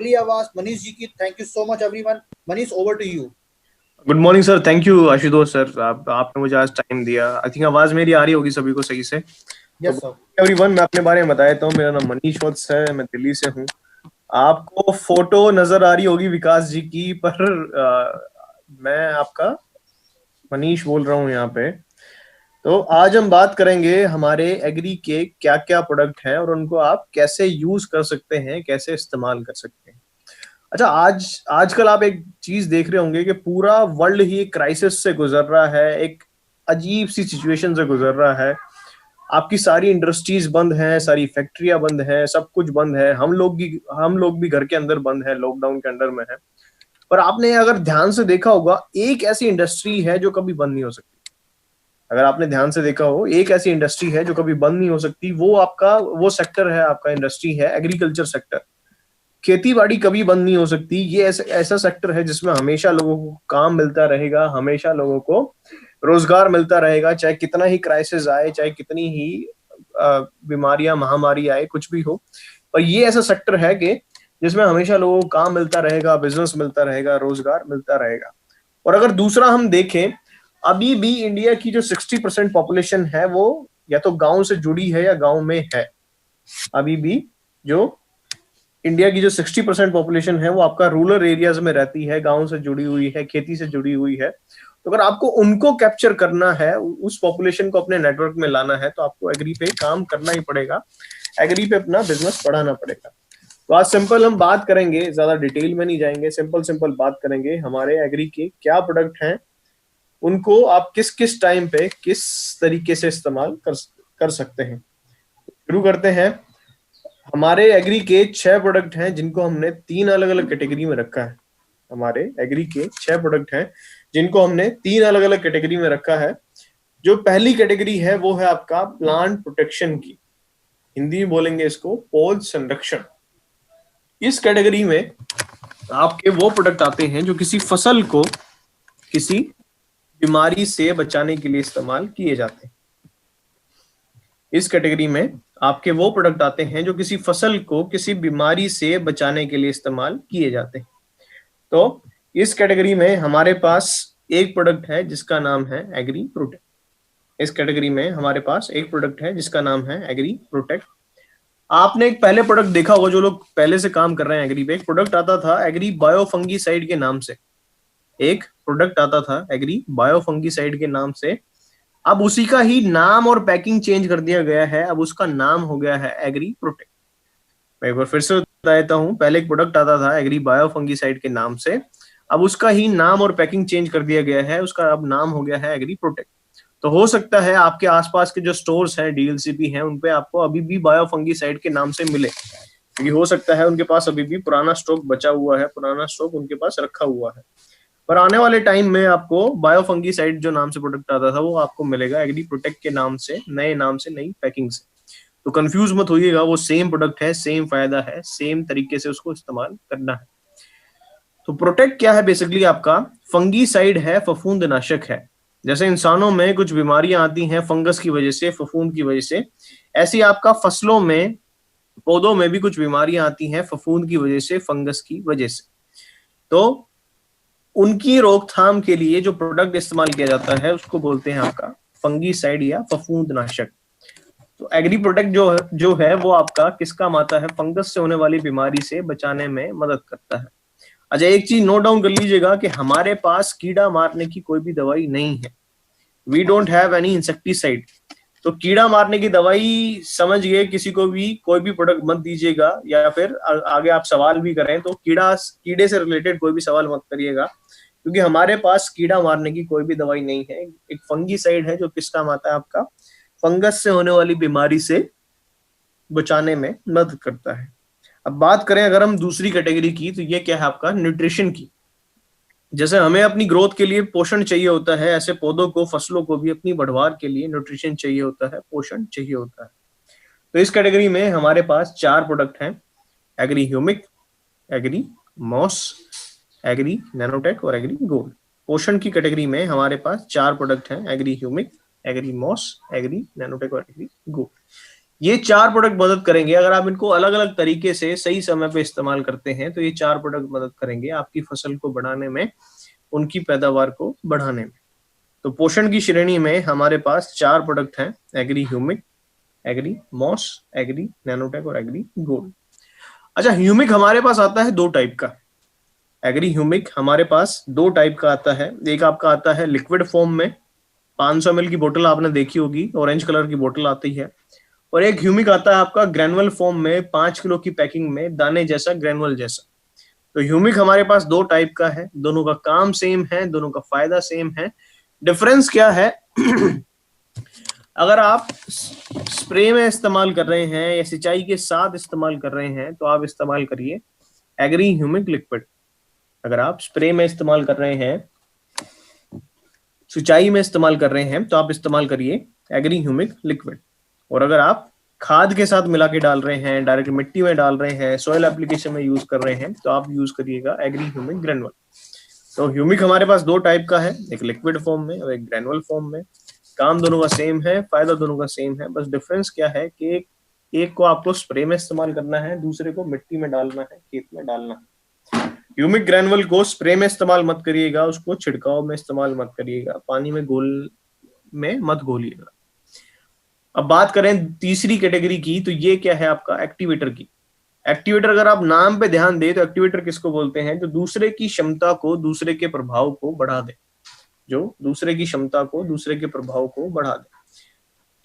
अगली आवाज मनीष जी की। Thank you so much everyone. Manish, over to you. Good morning sir. Thank you Ashutosh sir, आपने मुझे आज टाइम दिया। आई थिंक आवाज मेरी आ रही होगी सभी को सही से। तो यस सर। एवरीवन, मैं अपने बारे में बता देता हूँ। मेरा नाम मनीष वत्स है, मैं दिल्ली से हूँ। आपको फोटो नजर आ रही होगी विकास जी की, पर मैं आपका मनीष बोल रहा हूँ यहाँ पे। तो आज हम बात करेंगे हमारे एग्री के क्या क्या प्रोडक्ट हैं और उनको आप कैसे यूज कर सकते हैं, कैसे इस्तेमाल कर सकते हैं। अच्छा, आजकल आप एक चीज देख रहे होंगे कि पूरा वर्ल्ड ही एक क्राइसिस से गुजर रहा है, एक अजीब सी सिचुएशन से गुजर रहा है। आपकी सारी इंडस्ट्रीज बंद हैं, सारी फैक्ट्रियां बंद हैं, सब कुछ बंद है। हम लोग भी घर के अंदर बंद है, लॉकडाउन के अंडर में है। पर आपने अगर ध्यान से देखा होगा, एक ऐसी इंडस्ट्री है जो कभी बंद नहीं हो सकती। अगर आपने ध्यान से देखा हो, एक ऐसी इंडस्ट्री है जो कभी बंद नहीं हो सकती। वो सेक्टर है, आपका इंडस्ट्री है एग्रीकल्चर सेक्टर। खेती बाड़ी कभी बंद नहीं हो सकती। ये ऐसा सेक्टर है जिसमें हमेशा लोगों को काम मिलता रहेगा, हमेशा लोगों को रोजगार मिलता रहेगा, चाहे कितना ही क्राइसिस आए, चाहे कितनी ही बीमारियां, महामारी आए, कुछ भी हो। पर ये ऐसा सेक्टर है कि जिसमें हमेशा लोगों को काम मिलता रहेगा, बिजनेस मिलता रहेगा, रोजगार मिलता रहेगा। और अगर दूसरा हम देखें, अभी भी इंडिया की जो 60% पॉपुलेशन है वो या तो गांव से जुड़ी है या गांव में है। अभी भी जो इंडिया की जो 60% पॉपुलेशन है वो आपका रूरल एरियाज में रहती है, गांव से जुड़ी हुई है, खेती से जुड़ी हुई है। तो अगर आपको उनको कैप्चर करना है, उस पॉपुलेशन को अपने नेटवर्क में लाना है, तो आपको एग्री पे काम करना ही पड़ेगा, एग्री पे अपना बिजनेस बढ़ाना पड़ेगा। तो आज सिंपल हम बात करेंगे, ज्यादा डिटेल में नहीं जाएंगे, सिंपल सिंपल बात करेंगे हमारे एग्री के क्या प्रोडक्ट हैं, उनको आप किस किस टाइम पे किस तरीके से इस्तेमाल कर सकते हैं। शुरू करते हैं। हमारे एग्री के 6 प्रोडक्ट हैं जिनको हमने 3 अलग अलग कैटेगरी में रखा है। हमारे एग्री के 6 प्रोडक्ट हैं जिनको हमने 3 अलग अलग कैटेगरी में रखा है। जो पहली कैटेगरी है वो है आपका प्लांट प्रोटेक्शन की, हिंदी में बोलेंगे इसको पौध संरक्षण। इस कैटेगरी में आपके वो प्रोडक्ट आते हैं जो किसी फसल को किसी बीमारी से बचाने के लिए इस्तेमाल किए जाते हैं। इस कैटेगरी में आपके वो प्रोडक्ट आते हैं जो किसी फसल को किसी बीमारी से बचाने के लिए इस्तेमाल किए जाते हैं। तो इस कैटेगरी में हमारे पास एक प्रोडक्ट है जिसका नाम है एग्री प्रोटेक्ट। इस कैटेगरी में हमारे पास एक प्रोडक्ट है जिसका नाम है एग्री प्रोटेक्ट। आपने एक पहले प्रोडक्ट देखा होगा, जो लोग पहले से काम कर रहे हैं एग्री पे, एक प्रोडक्ट आता था एग्री बायोफंगीसाइड के नाम से। एक प्रोडक्ट आता था एग्री बायोफंगीसाइड के नाम से। अब उसी का ही नाम और पैकिंग चेंज कर दिया गया है, अब उसका नाम हो गया है एग्री प्रोटेक्ट। मैं एक बार फिर से बता देता हूं, पहले एक प्रोडक्ट आता था एग्री बायोफंगीसाइड के नाम से, अब उसका ही नाम और पैकिंग चेंज कर दिया गया है, उसका अब नाम हो गया है एग्री प्रोटेक्ट। तो हो सकता है आपके आसपास के जो स्टोर्स हैं, डीएलसीपी हैं, उनपे आपको अभी भी बायोफंगीसाइड के नाम से मिले, क्योंकि हो सकता है उनके पास अभी भी पुराना स्टॉक बचा हुआ है, पुराना स्टॉक उनके पास रखा हुआ है। पर आने वाले टाइम में आपको बायोफंगीसाइड जो नाम से प्रोडक्ट आता था वो आपको मिलेगा एग्री प्रोटेक्ट के नाम से, नए नाम से, नई पैकिंग से। तो कंफ्यूज मत होइएगा, वो सेम प्रोडक्ट है, सेम फायदा है, सेम तरीके से उसको इस्तेमाल करना है। तो प्रोटेक्ट क्या है? बेसिकली आपका फंगीसाइड है, फफूंदनाशक है। जैसे इंसानों में कुछ बीमारियां आती हैं फंगस की वजह से, फफूंद की वजह से, ऐसी आपका फसलों में, पौधों में भी कुछ बीमारियां आती हैं फफूंद की वजह से, फंगस की वजह से। तो उनकी रोकथाम के लिए जो प्रोडक्ट इस्तेमाल किया जाता है उसको बोलते हैं आपका फंगीसाइड या फफूंदनाशक। तो एग्री प्रोटेक्ट जो है वो आपका किस काम आता है? फंगस से होने वाली बीमारी से बचाने में मदद करता है। अच्छा, एक चीज नोट डाउन कर लीजिएगा कि हमारे पास कीड़ा मारने की कोई भी दवाई नहीं है। We don't have any insecticide. तो कीड़ा मारने की दवाई समझिए, किसी को भी कोई भी प्रोडक्ट मत दीजिएगा, या फिर आगे आप सवाल भी करें तो कीड़े से रिलेटेड कोई भी सवाल मत करिएगा, क्योंकि हमारे पास कीड़ा मारने की कोई भी दवाई नहीं है। एक फंगीसाइड है जो किस काम आता है? आपका फंगस से होने वाली बीमारी से बचाने में मदद करता है। अब बात करें अगर हम दूसरी कैटेगरी की, तो ये क्या है? आपका न्यूट्रिशन की। जैसे हमें अपनी ग्रोथ के लिए पोषण चाहिए होता है, ऐसे पौधों को, फसलों को भी अपनी बढ़वार के लिए न्यूट्रिशन चाहिए होता है, पोषण चाहिए होता है। तो इस कैटेगरी में हमारे पास 4 प्रोडक्ट हैं, Agri Humic, Agri Moss, Agri Nanotech और एग्री गोल्ड। पोषण की कैटेगरी में हमारे पास 4 प्रोडक्ट हैं, Agri Humic, Agri Moss, Agri Nanotech और एग्री गोल्ड। ये 4 प्रोडक्ट मदद करेंगे। अगर आप इनको अलग अलग तरीके से सही समय पे इस्तेमाल करते हैं तो ये 4 प्रोडक्ट मदद करेंगे आपकी फसल को बढ़ाने में, उनकी पैदावार को बढ़ाने में। तो पोषण की श्रेणी में हमारे पास 4 प्रोडक्ट हैं, Agri Humic, Agri Moss, Agri Nanotech और एग्री गोल्ड। अच्छा, ह्यूमिक हमारे पास आता है 2 टाइप का। एग्री ह्यूमिक हमारे पास 2 टाइप का आता है। एक आपका आता है लिक्विड फॉर्म में, 500 ml की बोतल आपने देखी होगी, ऑरेंज कलर की बोतल आती है। और एक ह्यूमिक आता है आपका ग्रेनुअल फॉर्म में, 5 किलो की पैकिंग में, दाने जैसा, ग्रेनुअल जैसा। तो ह्यूमिक हमारे पास 2 टाइप का है, दोनों का काम सेम है, दोनों का फायदा सेम है। डिफरेंस क्या है? अगर आप स्प्रे में इस्तेमाल कर रहे हैं या सिंचाई के साथ इस्तेमाल कर रहे हैं तो आप इस्तेमाल करिए एग्री ह्यूमिक लिक्विड। अगर आप स्प्रे में इस्तेमाल कर रहे हैं, सिंचाई में इस्तेमाल कर रहे हैं, तो आप इस्तेमाल करिए एग्री ह्यूमिक लिक्विड। और अगर आप खाद के साथ मिला के डाल रहे हैं, डायरेक्ट मिट्टी में डाल रहे हैं, सॉइल एप्लीकेशन में यूज कर रहे हैं, तो आप यूज करिएगा एग्री ह्यूमिक ग्रेनुअल। तो ह्यूमिक हमारे पास 2 टाइप का है, एक लिक्विड फॉर्म में और एक ग्रेनुअल फॉर्म में। काम दोनों का सेम है, फायदा दोनों का सेम है, बस डिफरेंस क्या है कि एक को आपको स्प्रे में इस्तेमाल करना है, दूसरे को मिट्टी में डालना है, खेत में डालना है। ह्यूमिक ग्रेनुअल को स्प्रे में इस्तेमाल मत करिएगा, उसको छिड़काव में इस्तेमाल मत करिएगा, पानी में मत घोलिएगा। अब बात करें तीसरी कैटेगरी की, तो ये क्या है आपका एक्टिवेटर की। एक्टिवेटर अगर आप नाम पे ध्यान दें तो एक्टिवेटर किसको बोलते हैं? जो दूसरे की क्षमता को, दूसरे के प्रभाव को बढ़ा दे, जो दूसरे की क्षमता को, दूसरे के प्रभाव को बढ़ा दे।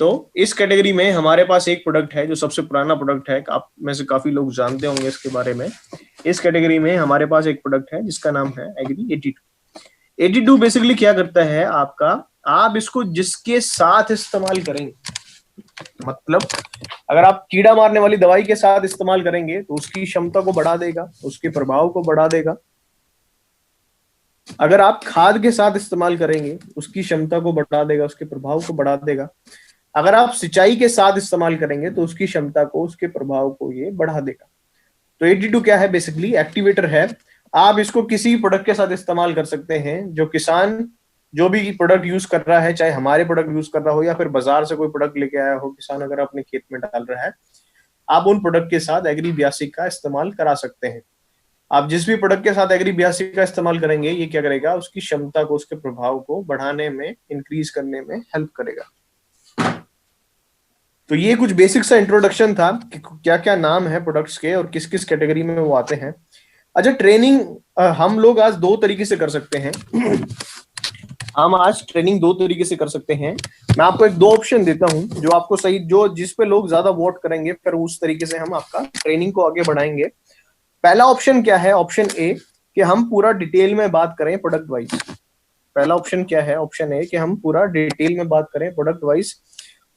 तो इस कैटेगरी में हमारे पास एक प्रोडक्ट है जो सबसे पुराना प्रोडक्ट है, आप में से काफी लोग जानते होंगे इसके बारे में। इस कैटेगरी में हमारे पास एक प्रोडक्ट है जिसका नाम है एग्री 82। 82 बेसिकली क्या करता है आपका, आप इसको जिसके साथ इस्तेमाल करेंगे, मतलब अगर आप कीड़ा मारने वाली दवाई के साथ इस्तेमाल करेंगे तो उसकी क्षमता को बढ़ा देगा, उसके प्रभाव को बढ़ा देगा। अगर आप खाद के साथ इस्तेमाल करेंगे उसकी क्षमता को बढ़ा देगा, उसके प्रभाव को बढ़ा देगा। अगर आप सिंचाई के साथ इस्तेमाल करेंगे तो उसकी क्षमता को, उसके प्रभाव को ये बढ़ा देगा। तो 82 क्या है? बेसिकली एक्टिवेटर है। आप इसको किसी प्रोडक्ट के साथ इस्तेमाल कर सकते हैं। जो किसान जो भी प्रोडक्ट यूज कर रहा है, चाहे हमारे प्रोडक्ट यूज कर रहा हो या फिर बाजार से कोई प्रोडक्ट लेके आया हो, किसान अगर अपने खेत में डाल रहा है, आप उन प्रोडक्ट के साथ एग्री 82 का इस्तेमाल करा सकते हैं। आप जिस भी प्रोडक्ट के साथ एग्री 82 का इस्तेमाल करेंगे, ये क्या करेगा? उसकी क्षमता को, उसके प्रभाव को बढ़ाने में, इंक्रीज करने में हेल्प करेगा। तो ये कुछ बेसिक सा इंट्रोडक्शन था कि क्या क्या नाम है प्रोडक्ट्स के और किस किस कैटेगरी में वो आते हैं। अच्छा, ट्रेनिंग हम लोग आज 2 तरीके से कर सकते हैं। हम आज ट्रेनिंग 2 तरीके से कर सकते हैं। मैं आपको एक 2 ऑप्शन देता हूं जो आपको सही, जो जिस पे लोग ज्यादा वोट करेंगे, फिर उस तरीके से हम आपका ट्रेनिंग को आगे बढ़ाएंगे। पहला ऑप्शन क्या है? ऑप्शन ए, कि हम पूरा डिटेल में बात करें प्रोडक्ट वाइज। पहला ऑप्शन क्या है? ऑप्शन ए, कि हम पूरा डिटेल में बात करें प्रोडक्ट वाइज।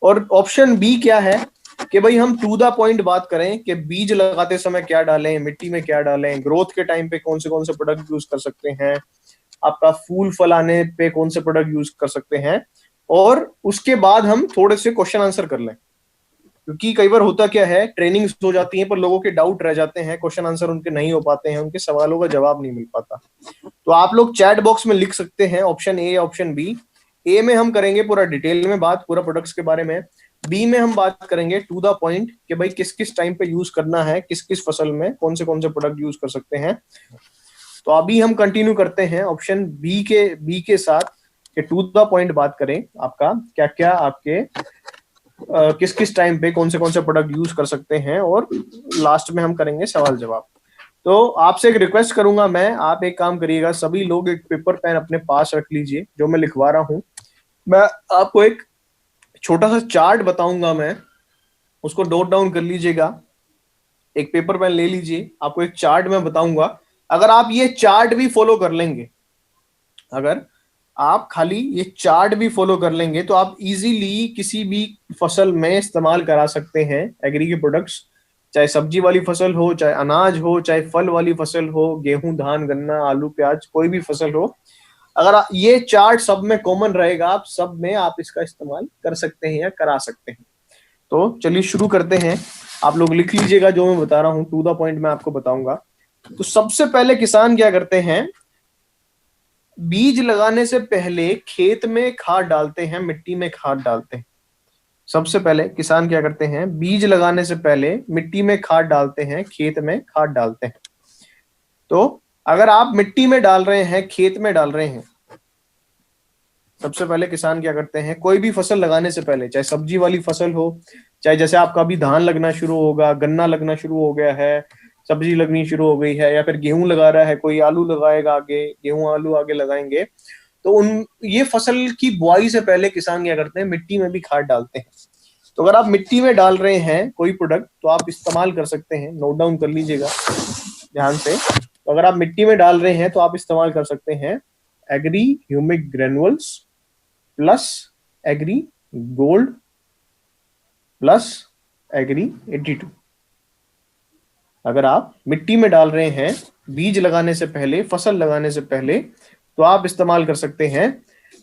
और ऑप्शन बी क्या है? कि भाई हम टू द पॉइंट बात करें कि बीज लगाते समय क्या डालें, मिट्टी में क्या डालें, ग्रोथ के टाइम पे कौन से प्रोडक्ट यूज कर सकते हैं, आपका फूल फल आने पे कौन से प्रोडक्ट यूज कर सकते हैं, और उसके बाद हम थोड़े से क्वेश्चन आंसर कर लें। क्योंकि कई बार होता क्या है, ट्रेनिंग्स हो जाती है पर लोगों के डाउट रह जाते हैं, क्वेश्चन आंसर उनके नहीं हो पाते हैं, उनके सवालों का जवाब नहीं मिल पाता। तो आप लोग चैट बॉक्स में लिख सकते हैं ऑप्शन ए या ऑप्शन बी। ए में हम करेंगे पूरा डिटेल में बात, पूरा प्रोडक्ट्स के बारे में। बी में हम बात करेंगे टू द पॉइंट कि भाई किस किस टाइम पे यूज करना है, किस किस फसल में कौन से प्रोडक्ट यूज कर सकते हैं। तो अभी हम कंटिन्यू करते हैं ऑप्शन बी के साथ कि टू द पॉइंट बात करें, आपका क्या क्या आपके किस किस टाइम पे कौन से प्रोडक्ट यूज कर सकते हैं, और लास्ट में हम करेंगे सवाल जवाब। तो आपसे एक रिक्वेस्ट करूंगा मैं, आप एक काम करिएगा, सभी लोग एक पेपर पेन अपने पास रख लीजिए। जो मैं लिखवा रहा हूं, मैं आपको एक छोटा सा चार्ट बताऊंगा, मैं उसको नोट डाउन कर लीजिएगा। एक पेपर पेन ले लीजिए, आपको एक चार्ट मैं बताऊंगा। अगर आप ये चार्ट भी फॉलो कर लेंगे, अगर आप खाली ये चार्ट भी फॉलो कर लेंगे, तो आप इजीली किसी भी फसल में इस्तेमाल करा सकते हैं एग्री के प्रोडक्ट्स। चाहे सब्जी वाली फसल हो, चाहे अनाज हो, चाहे फल वाली फसल हो, गेहूं, धान, गन्ना, आलू, प्याज, कोई भी फसल हो, अगर ये चार्ट सब में कॉमन रहेगा, आप सब में आप इसका इस्तेमाल कर सकते हैं या करा सकते हैं। तो चलिए शुरू करते हैं। आप लोग लिख लीजिएगा जो मैं बता रहा हूं, टू द पॉइंट मैं आपको बताऊंगा। तो सबसे पहले किसान क्या करते हैं, बीज लगाने से पहले खेत में खाद डालते हैं, मिट्टी में खाद डालते हैं। सबसे पहले किसान क्या करते हैं, बीज लगाने से पहले मिट्टी में खाद डालते हैं, खेत में खाद डालते हैं। तो अगर आप मिट्टी में डाल रहे हैं, खेत में डाल रहे हैं, सबसे पहले किसान क्या करते हैं, कोई भी फसल लगाने से पहले, चाहे सब्जी वाली फसल हो, चाहे जैसे आपका अभी धान लगना शुरू होगा, गन्ना लगना शुरू हो गया है, सब्जी लगनी शुरू हो गई है, या फिर गेहूं लगा रहा है कोई, आलू लगाएगा आगे, गेहूं आलू आगे लगाएंगे, तो उन ये फसल की बुआई से पहले किसान क्या करते हैं, मिट्टी में भी खाद डालते हैं। तो अगर आप मिट्टी में डाल रहे हैं कोई प्रोडक्ट, तो आप इस्तेमाल कर सकते हैं, नोट डाउन कर लीजिएगा ध्यान से। तो अगर आप मिट्टी में डाल रहे हैं तो आप इस्तेमाल कर सकते हैं Agri Humic granules plus Agri Gold plus Agri 82। अगर आप मिट्टी में डाल रहे हैं बीज लगाने से पहले, फसल लगाने से पहले, तो आप इस्तेमाल कर सकते हैं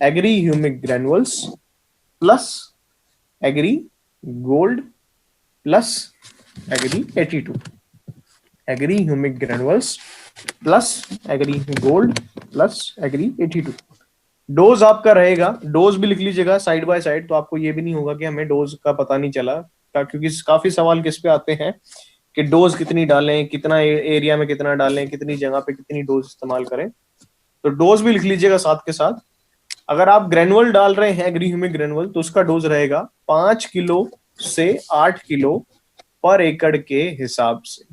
Agri Humic granules plus Agri Gold plus Agri 82। Agri Humic granules plus Agri Gold plus Agri 82। Dose आपका रहेगा, डोज भी लिख लीजिएगा साइड बाय साइड, तो आपको ये भी नहीं होगा कि हमें डोज का पता नहीं चला, क्योंकि काफी सवाल किस पे आते हैं कि डोज कितनी डालें, कितना एरिया में कितना डालें, कितनी जगह पे कितनी डोज इस्तेमाल करें। तो डोज भी लिख लीजिएगा साथ के साथ। अगर आप ग्रेनुअल डाल रहे हैं एग्री ह्यूमिक ग्रेनुअल, तो उसका डोज रहेगा 5 किलो से 8 किलो पर एकड़ के हिसाब से।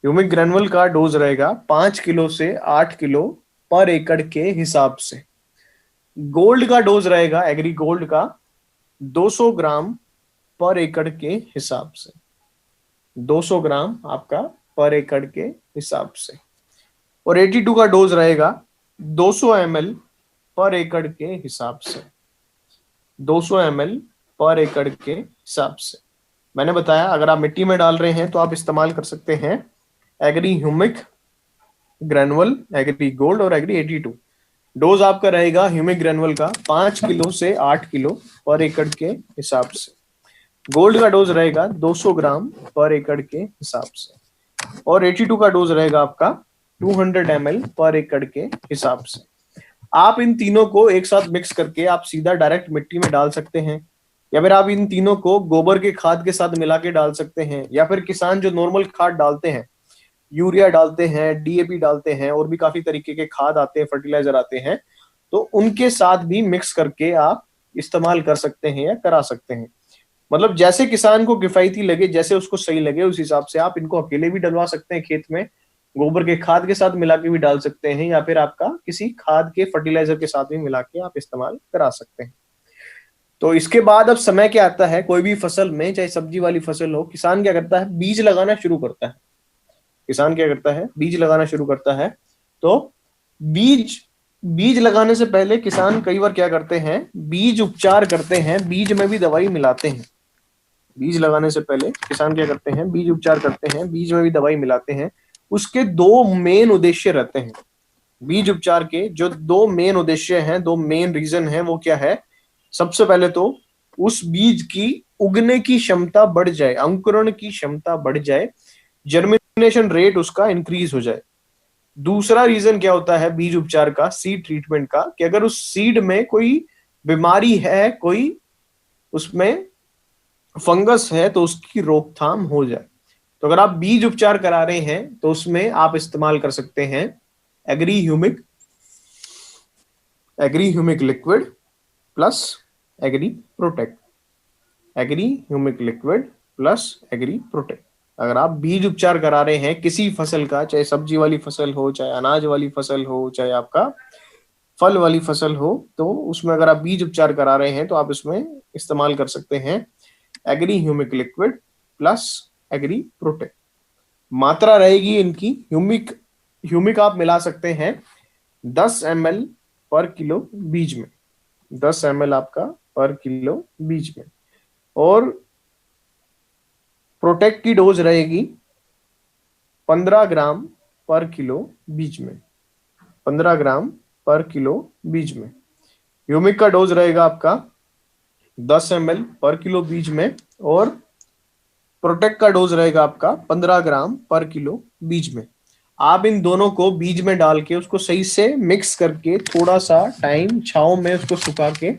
ह्यूमिक ग्रेनुअल का डोज रहेगा 5 किलो से 8 किलो पर एकड़ के हिसाब से। गोल्ड का डोज रहेगा एग्री गोल्ड का 200 ग्राम पर एकड़ के हिसाब से। 200 ग्राम आपका पर एकड़ के हिसाब से। और 82 का डोज रहेगा 200 ml पर एकड़ के हिसाब से। 200 ml पर एकड़ के हिसाब से। मैंने बताया अगर आप मिट्टी में डाल रहे हैं तो आप इस्तेमाल कर सकते हैं Agri Humic granule, Agri Gold और एग्री 82। डोज आपका रहेगा ह्यूमिक ग्रेनुअल का 5 किलो से 8 किलो पर एकड़ के हिसाब से। गोल्ड का डोज रहेगा 200 ग्राम पर एकड़ के हिसाब से। और 82 का डोज रहेगा आपका 200 ml पर एकड़ के हिसाब से। आप इन तीनों को एक साथ मिक्स करके आप सीधा डायरेक्ट मिट्टी में डाल सकते हैं, या फिर आप इन तीनों को गोबर के खाद के साथ मिला के डाल सकते हैं, या फिर किसान जो नॉर्मल खाद डालते हैं, यूरिया डालते हैं, डीएपी डालते हैं, और भी काफी तरीके के खाद आते हैं, फर्टिलाइजर आते हैं, तो उनके साथ भी मिक्स करके आप इस्तेमाल कर सकते हैं या करा सकते हैं। मतलब जैसे किसान को किफायती लगे, जैसे उसको सही लगे, उस हिसाब से आप इनको अकेले भी डलवा सकते हैं खेत में, गोबर के खाद के साथ मिला के भी डाल सकते हैं, या फिर आपका किसी खाद के फर्टिलाइजर के साथ भी मिला के आप इस्तेमाल करा सकते हैं। तो इसके बाद अब समय क्या आता है, कोई भी फसल में, चाहे सब्जी वाली फसल हो, किसान क्या करता है, बीज लगाना शुरू करता है। किसान क्या करता है, बीज लगाना शुरू करता है। तो बीज लगाने से पहले किसान कई बार क्या करते हैं, बीज उपचार करते हैं, बीज में भी दवाई मिलाते हैं। बीज लगाने से पहले किसान क्या करते हैं, बीज उपचार करते हैं, बीज में भी दवाई मिलाते हैं। उसके दो मेन उद्देश्य रहते हैं। बीज उपचार के जो दो मेन उद्देश्य हैं, दो मेन रीजन है, वो क्या है, सबसे पहले तो उस बीज की उगने की क्षमता बढ़ जाए, अंकुरण की क्षमता बढ़ जाए, जर्मिनेशन रेट उसका इंक्रीज हो जाए। दूसरा रीजन क्या होता है बीज उपचार का, सीड ट्रीटमेंट का, कि अगर उस सीड में कोई बीमारी है, कोई उसमें फंगस है, तो उसकी रोकथाम हो जाए। तो अगर आप बीज उपचार करा रहे हैं तो उसमें आप इस्तेमाल कर सकते हैं Agri Humic liquid plus Agri Protect. Agri Humic liquid plus Agri Protect. अगर आप बीज उपचार करा रहे हैं किसी फसल का, चाहे सब्जी वाली फसल हो, चाहे अनाज वाली फसल हो, चाहे आपका फल वाली फसल हो, तो उसमें अगर आप बीज उपचार करा रहे हैं तो आप इसमें इस्तेमाल कर सकते हैं Agri Humic liquid plus Agri Protect. मात्रा रहेगी इनकी, ह्यूमिक आप मिला सकते हैं 10 ml पर किलो बीज में, 10 ml आपका पर किलो बीज में। और प्रोटेक्ट की डोज रहेगी 15 ग्राम पर किलो बीज में, 15 ग्राम पर किलो बीज में। ह्यूमिक का डोज रहेगा आपका 10 ml पर किलो बीज में, और प्रोटेक्ट का डोज रहेगा आपका 15 ग्राम पर किलो बीज में। आप इन दोनों को बीज में डाल के उसको सही से मिक्स करके थोड़ा सा टाइम छांव में उसको सुखा के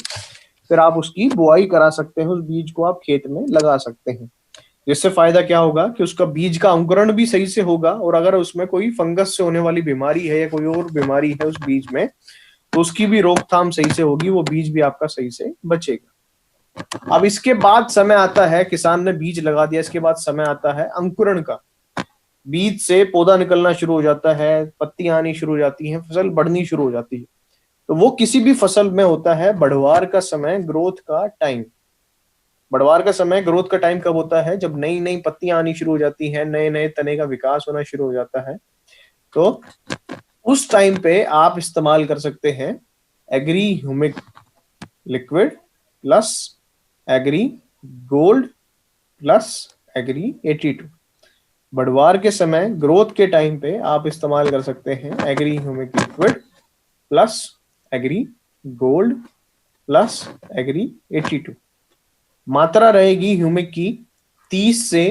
फिर आप उसकी बुआई करा सकते हैं, उस बीज को आप खेत में लगा सकते हैं। जिससे फायदा क्या होगा कि उसका बीज का अंकुरण भी सही से होगा, और अगर उसमें कोई फंगस से होने वाली बीमारी है या कोई और बीमारी है उस बीज में, तो उसकी भी रोकथाम सही से होगी, वो बीज भी आपका सही से बचेगा। अब इसके बाद समय आता है, किसान ने बीज लगा दिया, इसके बाद समय आता है अंकुरण का। बीज से पौधा निकलना शुरू हो जाता है, पत्तियां आनी शुरू हो जाती हैं, फसल बढ़नी शुरू हो जाती है। तो वो किसी भी फसल में होता है बढ़वार का समय, ग्रोथ का टाइम। बढ़वार का समय, ग्रोथ का टाइम कब होता है? जब नई नई पत्तियां आनी शुरू हो जाती हैं, नए नए तने का विकास होना शुरू हो जाता है। तो उस टाइम पे आप इस्तेमाल कर सकते हैं Agri Humic liquid plus Agri Gold plus Agri 82। बढ़वार के समय, ग्रोथ के टाइम पे आप इस्तेमाल कर सकते हैं Agri Humic liquid plus Agri Gold plus Agri 82। मात्रा रहेगी ह्यूमिक की 30 से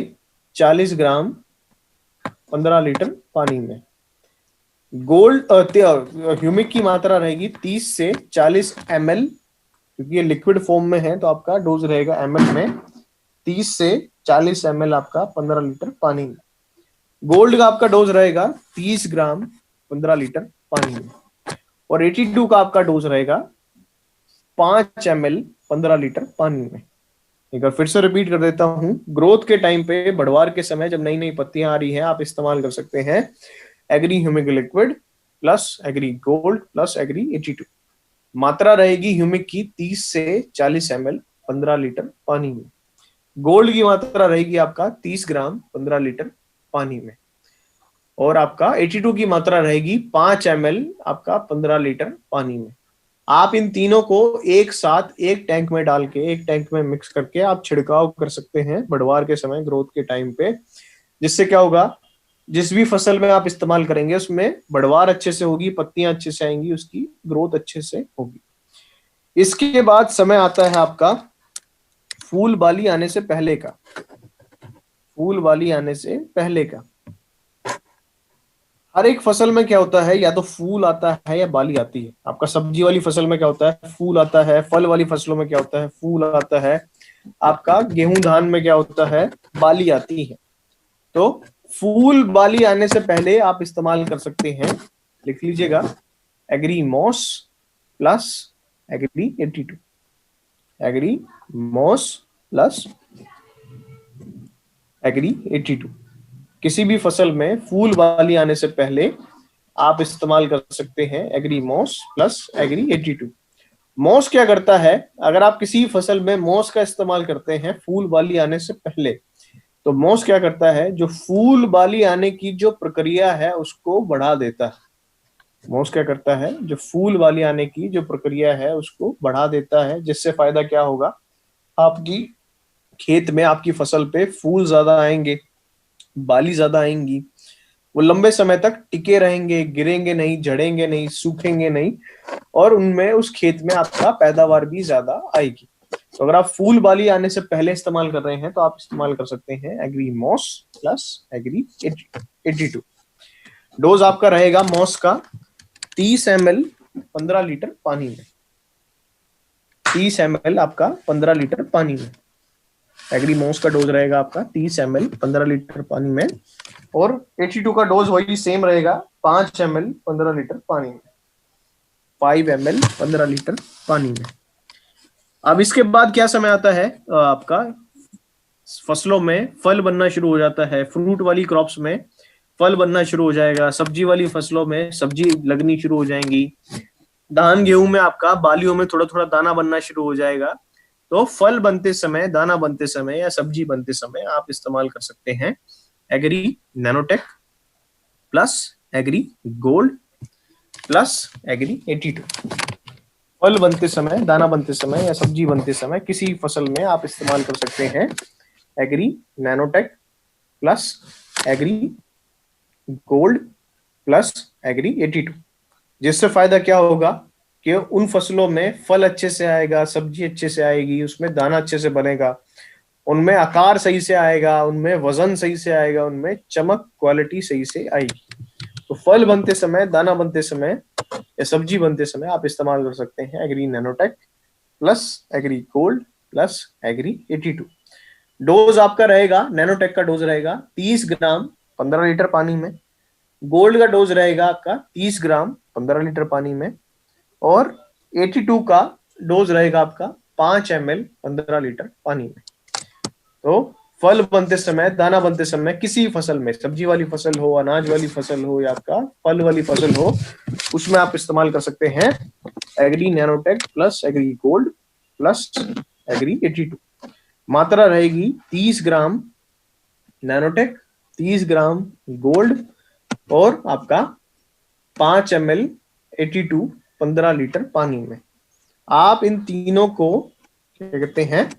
40 ग्राम 15 लीटर पानी में। गोल्ड ह्यूमिक की मात्रा रहेगी 30 से 40 ml, क्योंकि ये लिक्विड फॉर्म में है तो आपका डोज रहेगा ml में। 30 से 40 ml आपका 15 लीटर पानी में। गोल्ड का आपका डोज रहेगा 30 ग्राम 15 लीटर पानी में। और 82 का आपका डोज रहेगा 5 ml 15 लीटर पानी में। एक बार फिर से रिपीट कर देता हूं, ग्रोथ के टाइम पे, बढ़वार के समय, जब नई नई पत्तियां आ रही हैं, आप इस्तेमाल कर सकते हैं Agri Humic liquid plus Agri Gold plus Agri 82। मात्रा रहेगी ह्यूमिक की 30 से 40 ml 15 लीटर पानी में। गोल्ड की मात्रा रहेगी आपका 30 ग्राम 15 लीटर पानी में। और आपका 82 की मात्रा रहेगी 5 ml आपका 15 लीटर पानी में। आप इन तीनों को एक साथ एक टैंक में डाल के, एक टैंक में मिक्स करके आप छिड़काव कर सकते हैं बढ़वार के समय, ग्रोथ के टाइम पे। जिससे क्या होगा, जिस भी फसल में आप इस्तेमाल करेंगे उसमें बढ़वार अच्छे से होगी, पत्तियां अच्छे से आएंगी, उसकी ग्रोथ अच्छे से होगी। इसके बाद समय आता है आपका फूल बाली आने से पहले का। फूल बाली आने से पहले का, हर एक फसल में क्या होता है, या तो फूल आता है या बाली आती है। आपका सब्जी वाली फसल में क्या होता है, फूल आता है। फल वाली फसलों में क्या होता है, फूल आता है। आपका गेहूं धान में क्या होता है, बाली आती है। तो फूल बाली आने से पहले आप इस्तेमाल कर सकते हैं, लिख लीजिएगा, Agri Moss plus Agri 82। Agri Moss plus Agri 82। किसी भी फसल में फूल बाली आने से पहले आप इस्तेमाल कर सकते हैं Agri Moss plus Agri 82। Moss क्या करता है, अगर आप किसी फसल में मॉस का इस्तेमाल करते हैं फूल बाली आने से पहले, तो मॉस क्या करता है, जो फूल बाली आने की जो प्रक्रिया है उसको बढ़ा देता है। मॉस क्या करता है, जो फूल बाली आने की जो प्रक्रिया है उसको बढ़ा देता है। जिससे फायदा क्या होगा, आपकी खेत में, आपकी फसल पे फूल ज्यादा आएंगे, बाली ज्यादा आएंगी, वो लंबे समय तक टिके रहेंगे, गिरेंगे नहीं, झड़ेंगे नहीं, सूखेंगे नहीं, और उनमें, उस खेत में आपका पैदावार भी ज्यादा आएगी। तो अगर आप फूल बाली आने से पहले इस्तेमाल कर रहे हैं तो आप इस्तेमाल कर सकते हैं Agri Moss plus Agri 82। Dose आपका रहेगा मॉस का 30 ml 15 लीटर पानी में। 30 ml आपका 15 लीटर पानी में। एग्री मॉस का डोज रहेगा आपका 30 ml 15 लीटर पानी में। और 82 का डोज वही सेम रहेगा, 5 ml 15 लीटर पानी में। 5 ml 15 लीटर पानी में। अब इसके बाद क्या समय आता है, आपका फसलों में फल बनना शुरू हो जाता है। फ्रूट वाली क्रॉप्स में फल बनना शुरू हो जाएगा, सब्जी वाली फसलों में सब्जी लगनी शुरू हो जाएंगी, धान गेहूं में आपका बालियों में थोड़ा थोड़ा दाना बनना शुरू हो जाएगा। तो फल बनते समय, दाना बनते समय या सब्जी बनते समय आप इस्तेमाल कर सकते हैं Agri Nanotech plus Agri Gold plus Agri 82। फल बनते समय, दाना बनते समय या सब्जी बनते समय किसी फसल में आप इस्तेमाल कर सकते हैं Agri Nanotech plus Agri Gold plus Agri 82। जिससे फायदा क्या होगा कि उन फसलों में फल अच्छे से आएगा, सब्जी अच्छे से आएगी, उसमें दाना अच्छे से बनेगा, उनमें आकार सही से आएगा, उनमें वजन सही से आएगा, उनमें चमक, क्वालिटी सही से आएगी। तो फल बनते समय, दाना बनते समय या सब्जी बनते समय आप इस्तेमाल कर सकते हैं Agri Nanotech plus Agri Gold plus Agri 82। Dose आपका रहेगा, नैनोटेक का डोज रहेगा 30 ग्राम 15 लीटर पानी में, गोल्ड का डोज रहेगा आपका 30 ग्राम 15 लीटर पानी में, और 82 का डोज रहेगा आपका 5 ml 15 लीटर पानी में। तो फल बनते समय, दाना बनते समय किसी फसल में, सब्जी वाली फसल हो, अनाज वाली फसल हो या आपका फल वाली फसल हो, उसमें आप इस्तेमाल कर सकते हैं Agri Nanotech plus Agri Gold plus Agri 82। मात्रा रहेगी 30 ग्राम नैनोटेक, 30 ग्राम गोल्ड और आपका 5 ml 82 15 लीटर पानी में। आप इन तीनों को क्या कहते हैं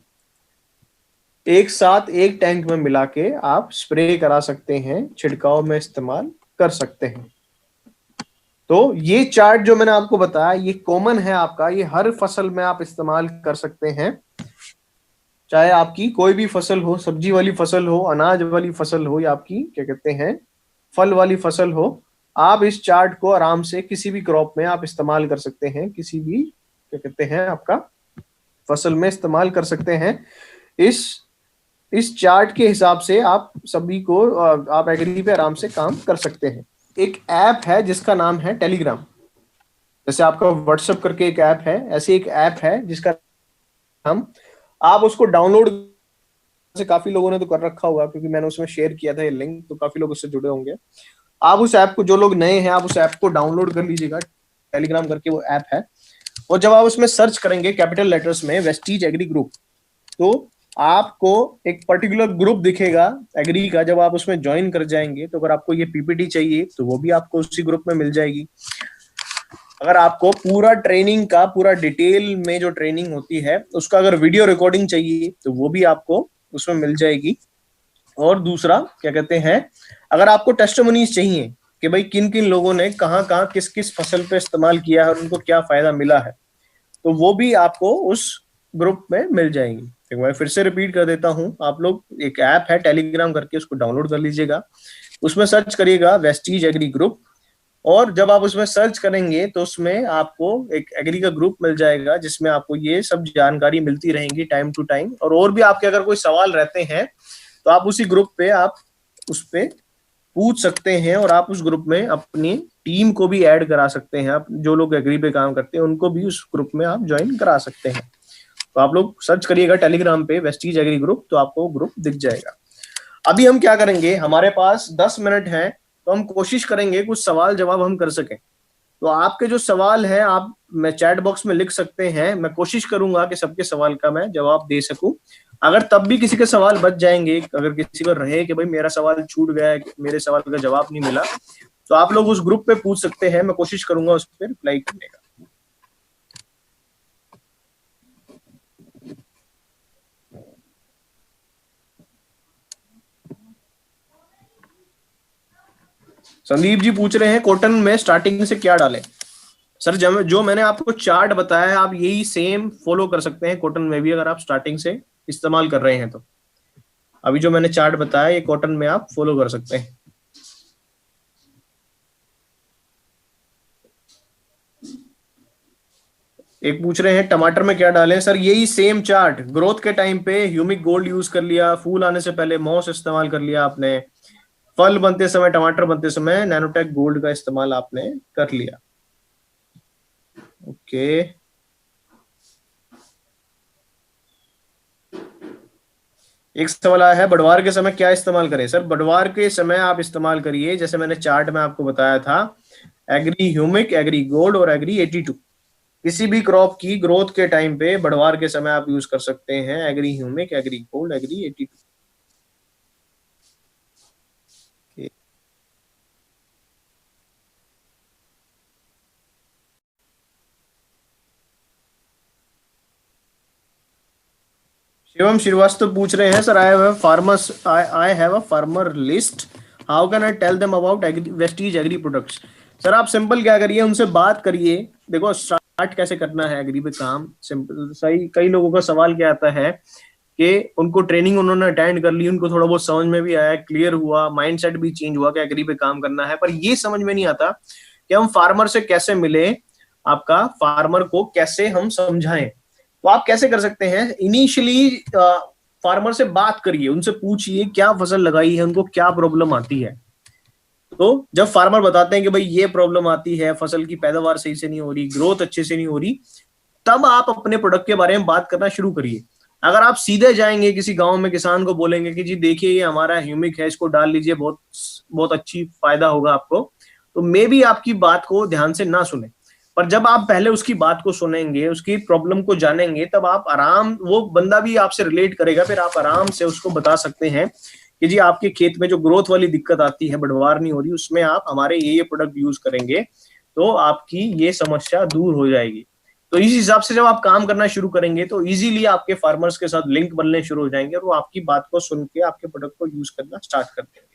एक साथ एक टैंक में मिला के आप स्प्रे करा सकते हैं, छिड़काव में इस्तेमाल कर सकते हैं। तो ये चार्ट जो मैंने आपको बताया ये कॉमन है आपका, ये हर फसल में आप इस्तेमाल कर सकते हैं, चाहे आपकी कोई भी फसल हो, सब्जी वाली फसल हो, अनाज वाली फसल हो या आपकी क्या कहते हैं फल वाली फसल हो। आप इस चार्ट को आराम से किसी भी क्रॉप में आप इस्तेमाल कर सकते हैं, किसी भी क्या कहते हैं आपका फसल में इस्तेमाल कर सकते हैं। इस चार्ट के हिसाब से आप सभी को आप एग्री पे आराम से काम कर सकते हैं। एक ऐप है जिसका नाम है टेलीग्राम, जैसे आपका व्हाट्सएप करके एक ऐप है, ऐसे एक ऐप है जिसका नाम, आप उसको डाउनलोड से काफी लोगों ने तो कर रखा होगा क्योंकि मैंने उसमें शेयर किया था ये लिंक, तो काफी लोग उससे जुड़े होंगे। आप उस ऐप को, जो लोग नए हैं आप उस ऐप को डाउनलोड कर लीजिएगा, टेलीग्राम करके वो ऐप है। और जब आप उसमें सर्च करेंगे कैपिटल लेटर्स में वेस्टीज एग्री ग्रुप, तो आपको एक पर्टिकुलर ग्रुप दिखेगा एग्री का। जब आप उसमें ज्वाइन कर जाएंगे तो अगर आपको ये पीपीटी चाहिए तो वो भी आपको उसी ग्रुप में मिल जाएगी। अगर आपको पूरा ट्रेनिंग का पूरा डिटेल में जो ट्रेनिंग होती है उसका अगर वीडियो रिकॉर्डिंग चाहिए तो वो भी आपको उसमें मिल जाएगी। और दूसरा क्या कहते हैं, अगर आपको टेस्टिमोनीज चाहिए कि भाई किन किन लोगों ने कहाँ कहाँ किस किस फसल पे इस्तेमाल किया है और उनको क्या फायदा मिला है, तो वो भी आपको उस ग्रुप में मिल जाएंगी। एक बार फिर से रिपीट कर देता हूं, आप लोग एक ऐप है टेलीग्राम करके, उसको डाउनलोड कर लीजिएगा, उसमें सर्च करिएगा वेस्टीज एग्री ग्रुप, और जब आप उसमें सर्च करेंगे तो उसमें आपको एक एग्री का ग्रुप मिल जाएगा जिसमें आपको ये सब जानकारी मिलती रहेंगी टाइम टू टाइम। और भी आपके अगर कोई सवाल रहते हैं तो आप उसी ग्रुप पे आप उस पे पूछ सकते हैं, और आप उस ग्रुप में अपनी टीम को भी ऐड करा सकते हैं। आप जो लोग एग्री पे काम करते हैं उनको भी उस ग्रुप में आप ज्वाइन करा सकते हैं। तो आप लोग सर्च करिएगा टेलीग्राम पे वेस्टीज एग्री ग्रुप, तो आपको ग्रुप दिख जाएगा। अभी हम क्या करेंगे, हमारे पास 10 मिनट है, तो हम कोशिश करेंगे कुछ सवाल जवाब हम कर सकें। तो आपके जो सवाल है आप मैं चैट बॉक्स में लिख सकते हैं, मैं कोशिश करूंगा कि सबके सवाल का मैं जवाब दे सकूं। अगर तब भी किसी के सवाल बच जाएंगे, अगर किसी को रहे कि भाई मेरा सवाल छूट गया है, मेरे सवाल का जवाब नहीं मिला, तो आप लोग उस ग्रुप पे पूछ सकते हैं, मैं कोशिश करूंगा उस पर रिप्लाई करने का। संदीप जी पूछ रहे हैं कॉटन में स्टार्टिंग से क्या डालें। सर जो मैंने आपको चार्ट बताया है आप यही सेम फॉलो कर सकते हैं कॉटन में भी, अगर आप स्टार्टिंग से इस्तेमाल कर रहे हैं तो। अभी जो मैंने चार्ट बताया ये कॉटन में आप फॉलो कर सकते हैं। एक पूछ रहे हैं टमाटर में क्या डालें। सर यही सेम चार्ट, ग्रोथ के टाइम पे ह्यूमिक गोल्ड यूज कर लिया, फूल आने से पहले मॉस इस्तेमाल कर लिया आपने, फल बनते समय, टमाटर बनते समय नैनोटेक गोल्ड का इस्तेमाल आपने कर लिया। ओके, एक सवाल आया है बढ़वार के समय क्या इस्तेमाल करें। सर बढ़वार के समय आप इस्तेमाल करिए, जैसे मैंने चार्ट में आपको बताया था, एग्री ह्यूमिक, एग्री गोल्ड और एग्री 82। किसी भी क्रॉप की ग्रोथ के टाइम पे बढ़वार के समय आप यूज कर सकते हैं Agri Humic, Agri Gold, Agri 82। Shivam Shrivastava पूछ रहे हैं sir I have a farmer list, how can I tell them about Vestige Agri products. Sir आप सिंपल क्या करिए, उनसे बात करिए। देखो स्टार्ट कैसे करना है एग्री पे काम, सिंपल सही। कई लोगों का सवाल क्या आता है कि उनको ट्रेनिंग उन्होंने अटेंड कर ली, उनको थोड़ा बहुत समझ में भी आया, क्लियर हुआ, माइंडसेट भी चेंज हुआ कि एग्री पे काम करना है, पर ये समझ में नहीं आता कि हम फार्मर से कैसे मिले, आपका फार्मर को कैसे हम समझाएं। तो आप कैसे कर सकते हैं, इनिशियली फार्मर से बात करिए, उनसे पूछिए क्या फसल लगाई है, उनको क्या प्रॉब्लम आती है। तो जब फार्मर बताते हैं कि भाई ये प्रॉब्लम आती है, फसल की पैदावार सही से नहीं हो रही, ग्रोथ अच्छे से नहीं हो रही, तब आप अपने प्रोडक्ट के बारे में बात करना शुरू करिए। अगर आप सीधे जाएंगे किसी गांव में, किसान को बोलेंगे कि जी देखिए ये हमारा ह्यूमिक है, इसको डाल लीजिए, बहुत बहुत अच्छी फायदा होगा आपको, तो मे भी आपकी बात को ध्यान से ना सुने। पर जब आप पहले उसकी बात को सुनेंगे, उसकी प्रॉब्लम को जानेंगे, तब आप आराम, वो बंदा भी आपसे रिलेट करेगा, फिर आप आराम से उसको बता सकते हैं कि जी आपके खेत में जो ग्रोथ वाली दिक्कत आती है, बढ़वार नहीं हो रही, उसमें आप हमारे ये प्रोडक्ट यूज करेंगे तो आपकी ये समस्या दूर हो जाएगी। तो इस हिसाब से जब आप काम करना शुरू करेंगे तो इजीली आपके फार्मर्स के साथ लिंक बनने शुरू हो जाएंगे और वो आपकी बात को सुन के आपके प्रोडक्ट को यूज करना स्टार्ट कर देंगे।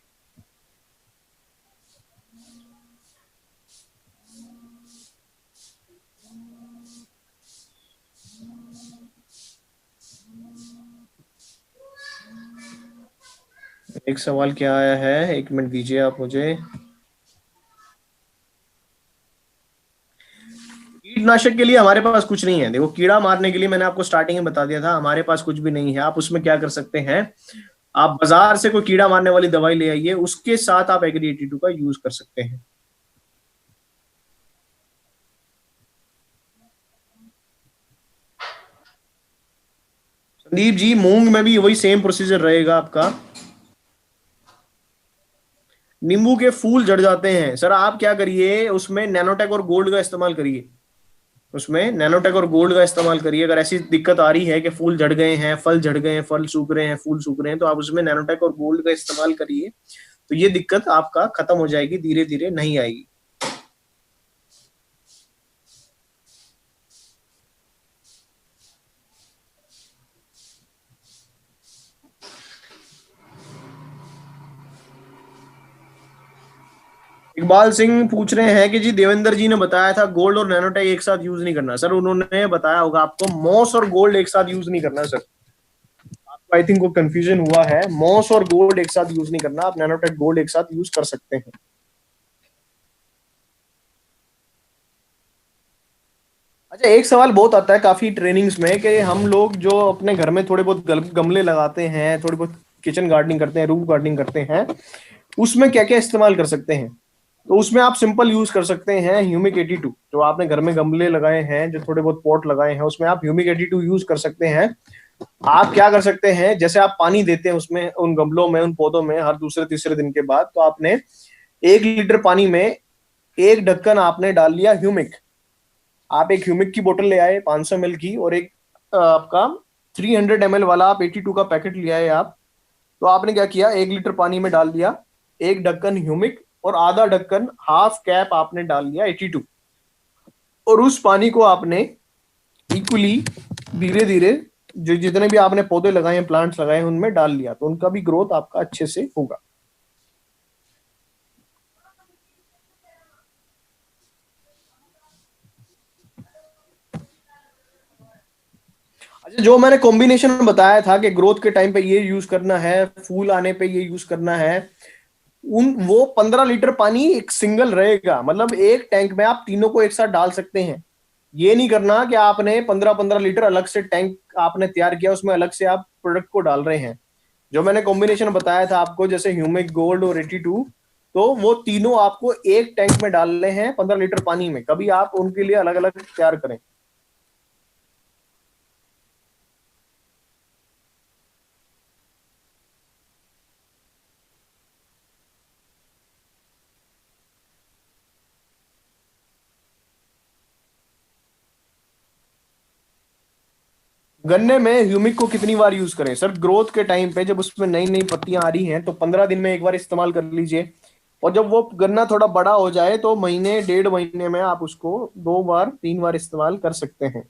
एक सवाल क्या आया है, एक मिनट दीजिए आप मुझे। कीटनाशक के लिए हमारे पास कुछ नहीं है। देखो, कीड़ा मारने के लिए मैंने आपको स्टार्टिंग में बता दिया था, हमारे पास कुछ भी नहीं है। आप उसमें क्या कर सकते हैं, आप बाजार से कोई कीड़ा मारने वाली दवाई ले आइए, उसके साथ आप एग्री 82 का यूज कर सकते हैं। संदीप जी, मूंग में भी वही सेम प्रोसीजर रहेगा आपका। नींबू के फूल झड़ जाते हैं सर, आप क्या करिए, उसमें नैनोटेक और गोल्ड का इस्तेमाल करिए। उसमें नैनोटेक और गोल्ड का इस्तेमाल करिए। अगर ऐसी दिक्कत आ रही है कि फूल झड़ गए हैं, फल झड़ गए हैं, फल सूख रहे हैं, फूल सूख रहे हैं, तो आप उसमें नैनोटेक और गोल्ड का इस्तेमाल करिए, तो ये दिक्कत आपका खत्म हो जाएगी, धीरे धीरे नहीं आएगी। इकबाल सिंह पूछ रहे हैं कि जी देवेंद्र जी ने बताया था गोल्ड और नैनोटेक एक साथ यूज नहीं करना। सर उन्होंने बताया होगा आपको मॉस और गोल्ड एक साथ यूज नहीं करना। सर आपको आई थिंक वो कंफ्यूजन हुआ है, मॉस और गोल्ड एक साथ यूज नहीं करना, आप नैनोटेक गोल्ड एक साथ यूज कर सकते हैं। अच्छा, एक सवाल बहुत आता है काफी ट्रेनिंग्स में कि हम लोग जो अपने घर में थोड़े बहुत गमले लगाते हैं, थोड़ी बहुत किचन गार्डनिंग करते हैं, रूफ गार्डनिंग करते हैं, उसमें क्या क्या इस्तेमाल कर सकते हैं। तो उसमें आप सिंपल यूज कर सकते हैं ह्यूमिक 82। जो आपने घर में गमले लगाए हैं, जो थोड़े बहुत पॉट लगाए हैं, उसमें आप ह्यूमिक 82 यूज कर सकते हैं। आप क्या कर सकते हैं, जैसे आप पानी देते हैं उसमें, उन गमलों में, उन पौधों में हर दूसरे तीसरे दिन के बाद, तो आपने 1 लीटर पानी में 1 ढक्कन आपने डाल लिया ह्यूमिक। आप एक ह्यूमिक की बोतल ले आए 500 ml की, और एक आपका 300 ml वाला आप 82 का पैकेट ले आए आप। तो आपने क्या किया, 1 लीटर पानी में डाल दिया 1 ढक्कन ह्यूमिक, और आधा ढक्कन, हाफ कैप आपने डाल लिया 82, और उस पानी को आपने इक्वली धीरे धीरे जो जितने भी आपने पौधे लगाए हैं, प्लांट्स लगाए हैं, उनमें डाल लिया, तो उनका भी ग्रोथ आपका अच्छे से होगा। अच्छा, जो मैंने कॉम्बिनेशन बताया था कि ग्रोथ के टाइम पे ये यूज करना है, फूल आने पे ये यूज करना है, उन वो 15 लीटर पानी एक सिंगल रहेगा, मतलब एक टैंक में आप तीनों को एक साथ डाल सकते हैं। ये नहीं करना कि आपने 15-15 लीटर अलग से टैंक आपने तैयार किया, उसमें अलग से आप प्रोडक्ट को डाल रहे हैं। जो मैंने कॉम्बिनेशन बताया था आपको, जैसे ह्यूमिक, गोल्ड और 82, तो वो तीनों आपको एक टैंक में डालने हैं 15 लीटर पानी में। कभी आप उनके लिए अलग अलग तैयार करें। गन्ने में ह्यूमिक को कितनी बार यूज करें? सर ग्रोथ के टाइम पे, जब उसमें नई नई पत्तियां आ रही हैं, तो 15 दिन में एक बार इस्तेमाल कर लीजिए। और जब वो गन्ना थोड़ा बड़ा हो जाए, तो महीने 1.5 महीने में आप उसको 2 बार 3 बार इस्तेमाल कर सकते हैं।